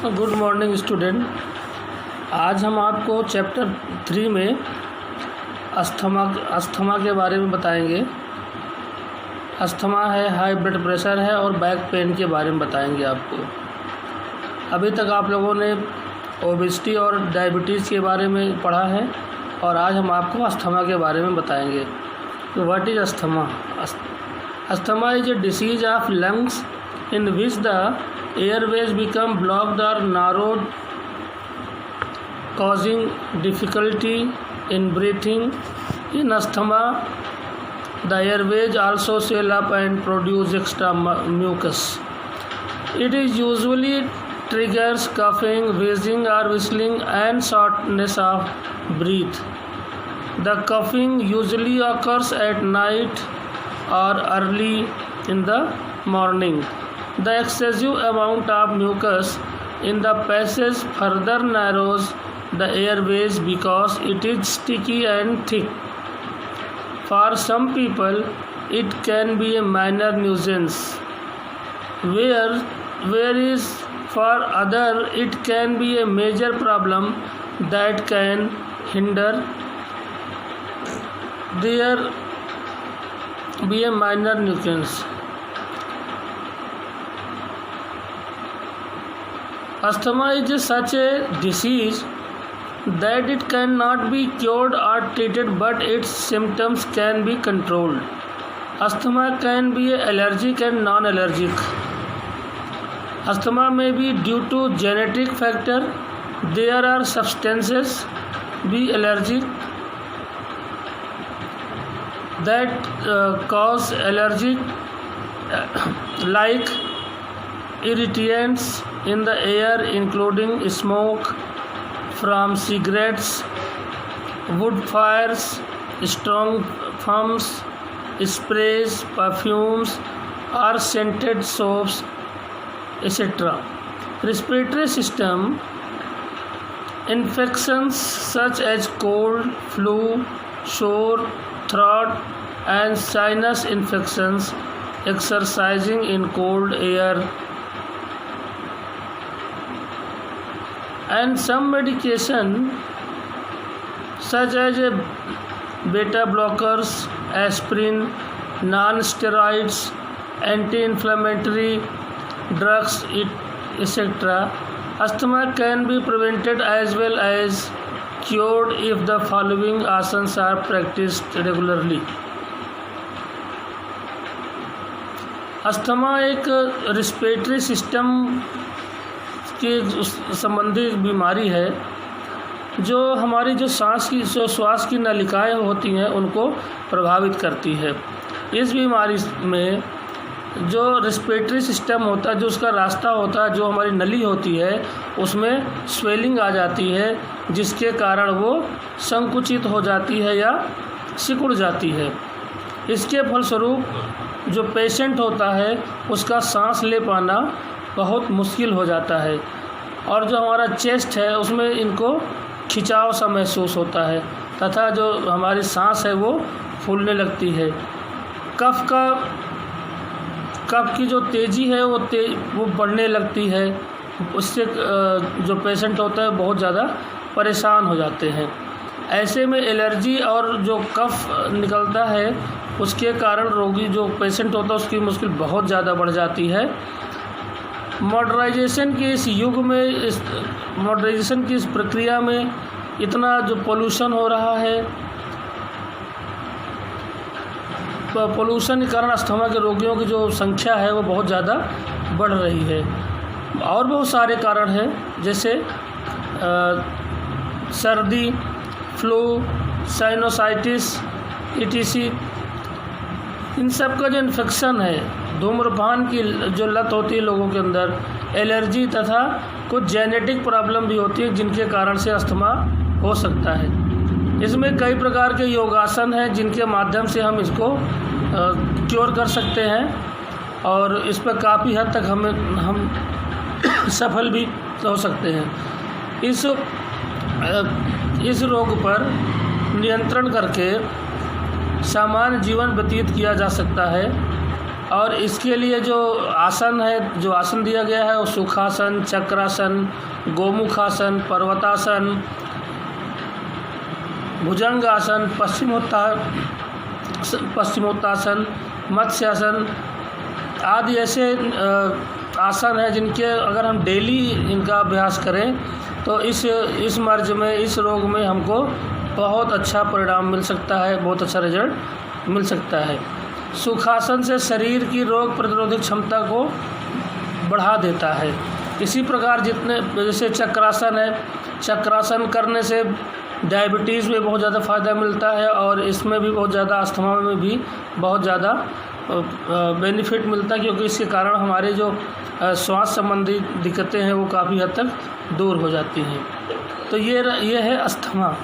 Good morning student. आज हम आपको चैप्टर 3 में अस्थमा के बारे में बताएंगे। अस्थमा है, हाई ब्लड प्रेशर है और बैक पेन के बारे में बताएंगे आपको। अभी तक आप लोगों ने ओबेसिटी और डायबिटीज़ के बारे में पढ़ा है और आज हम आपको अस्थमा के बारे में बताएंगे। तो what is asthma? Asthma is a disease of lungs in which the airways become blocked or narrowed, causing difficulty in breathing. In asthma, the airways also swell up and produce extra mucus. It is usually triggers coughing, wheezing or whistling and shortness of breath. The coughing usually occurs at night or early in the morning. The excessive amount of mucus in the passage further narrows the airways because it is sticky and thick. For some people, it can be a minor nuisance, whereas for others, it can be a major problem that can hinder there be a minor nuisance. Asthma is such a disease that it cannot be cured or treated, but its symptoms can be controlled. Asthma can be allergic and non-allergic. Asthma may be due to genetic factor. There are substances be allergic that cause allergic like irritants in the air, including smoke from cigarettes, wood fires, strong fumes, sprays, perfumes, or scented soaps, etc. Respiratory system infections such as cold, flu, sore throat, and sinus infections, exercising in cold air, and some medication such as beta blockers, aspirin, non-steroids, anti-inflammatory drugs, etc. Asthma can be prevented as well as cured if the following asanas are practiced regularly. Asthma एक respiratory system के संबंधी बीमारी है जो हमारी जो श्वास की नलिकाएं होती हैं उनको प्रभावित करती है। इस बीमारी में जो रेस्पिरेटरी सिस्टम होता है, जो उसका रास्ता होता है, जो हमारी नली होती है, उसमें स्वेलिंग आ जाती है जिसके कारण वो संकुचित हो जाती है या सिकुड़ जाती है। इसके फलस्वरूप जो पेशेंट होता है उसका सांस ले पाना बहुत मुश्किल हो जाता है और जो हमारा चेस्ट है उसमें इनको खिंचाव सा महसूस होता है तथा जो हमारी सांस है वो फूलने लगती है। कफ की जो तेज़ी है वो बढ़ने लगती है। उससे जो पेशेंट होता है बहुत ज़्यादा परेशान हो जाते हैं। ऐसे में एलर्जी और जो कफ निकलता है उसके कारण रोगी जो पेशेंट होता है उसकी मुश्किल बहुत ज़्यादा बढ़ जाती है। मॉडर्नाइजेशन के इस युग में, मॉडर्नाइजेशन की इस प्रक्रिया में इतना जो पोल्यूशन हो रहा है, पोल्यूशन के कारण अस्थमा के रोगियों की जो संख्या है वो बहुत ज़्यादा बढ़ रही है। और बहुत सारे कारण हैं जैसे सर्दी, फ्लू, साइनोसाइटिस, ETC। इन सब का जो इन्फेक्शन है, धूम्रपान की जो लत होती है लोगों के अंदर, एलर्जी तथा कुछ जेनेटिक प्रॉब्लम भी होती है जिनके कारण से अस्थमा हो सकता है। इसमें कई प्रकार के योगासन हैं जिनके माध्यम से हम इसको क्योर कर सकते हैं और इस पर काफ़ी हद तक हम सफल भी हो सकते हैं। इस रोग पर नियंत्रण करके सामान्य जीवन व्यतीत किया जा सकता है और इसके लिए जो आसन है, जो आसन दिया गया है वो सुखासन, चक्रासन, गोमुखासन, पर्वतासन, भुजंगासन, पश्चिमोत्तासन, मत्स्यासन आदि ऐसे आसन है जिनके अगर हम डेली इनका अभ्यास करें तो इस मर्ज में, इस रोग में हमको बहुत अच्छा परिणाम मिल सकता है, बहुत अच्छा रिजल्ट मिल सकता है। सुखासन से शरीर की रोग प्रतिरोधक क्षमता को बढ़ा देता है। इसी प्रकार जैसे चक्रासन है, चक्रासन करने से डायबिटीज़ में बहुत ज़्यादा फ़ायदा मिलता है और इसमें भी बहुत ज़्यादा, अस्थमा में भी बहुत ज़्यादा बेनिफिट मिलता है, क्योंकि इसके कारण हमारे जो श्वास संबंधी दिक्कतें हैं वो काफ़ी हद तक दूर हो जाती हैं। तो ये है अस्थमा।